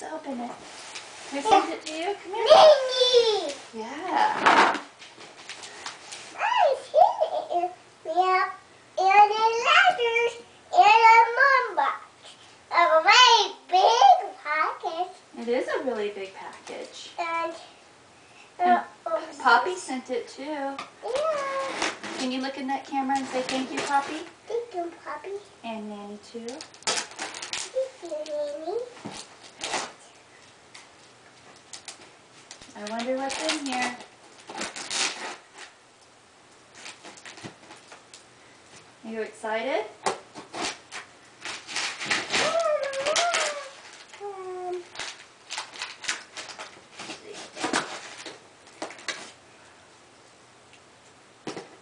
to open it. Can I send it to you? Come here. Minnie! Yeah. I see it. Yeah. And the letters in a mom box. A very big package. It is a really big package. And Poppy sent it too. yeah. Can you look in that camera and say thank you, Poppy? Thank you, Poppy. And Nanny too. Thank you, Nanny. I wonder what's in here. Are you excited?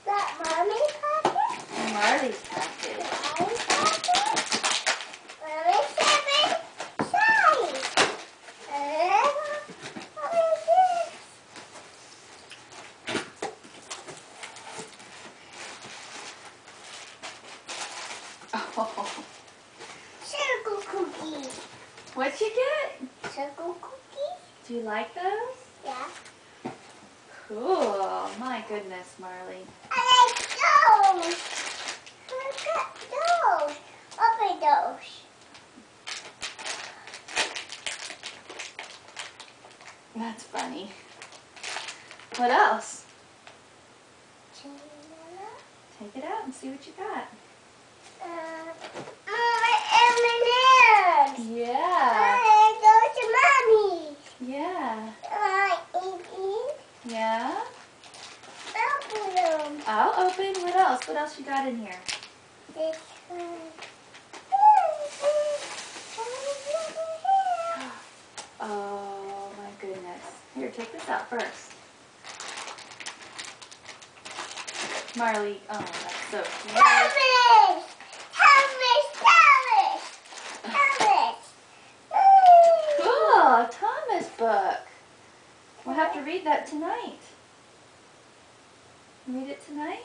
That Mommy's package? And Marley's package. Mommy's package? Mommy's seven size. What is this? Oh. Circle cookies. What'd you get? Circle cookies? Do you like those? Yeah. Cool. My goodness, Marley. I like those. Look at those. Open those. That's funny. What else? Take it out and see what you got. M&M's. Yeah. Those are Mommy's. Yeah. Eat. Yeah. Open them. I'll open. What else? What else you got in here? This one. Oh my goodness. Here, take this out first. Marley, oh, that's so cute. Thomas! Cool, Thomas book. We'll have to read that tonight. Read it tonight?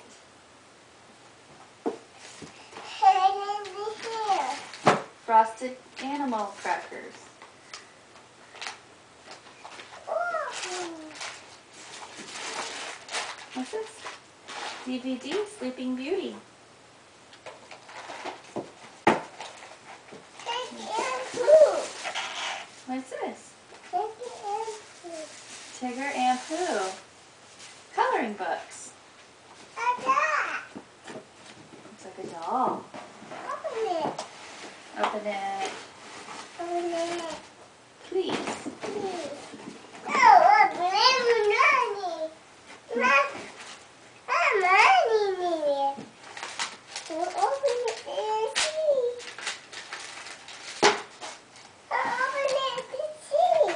Frosted animal crackers. What's this? DVD, Sleeping Beauty. What's this? Tigger and Pooh. Coloring books. Looks like a doll. Open it. Please.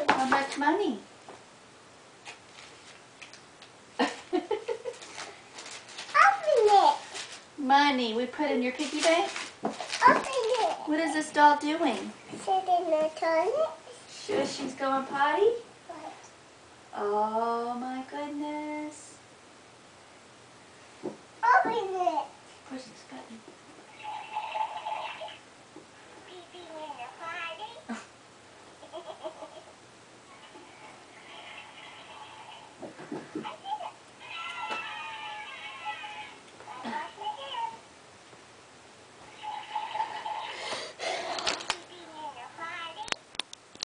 How much money? Money we put in your piggy bank? What is this doll doing? Sit in the toilet. Sure she's going potty? Oh my goodness. Open it. Push this button.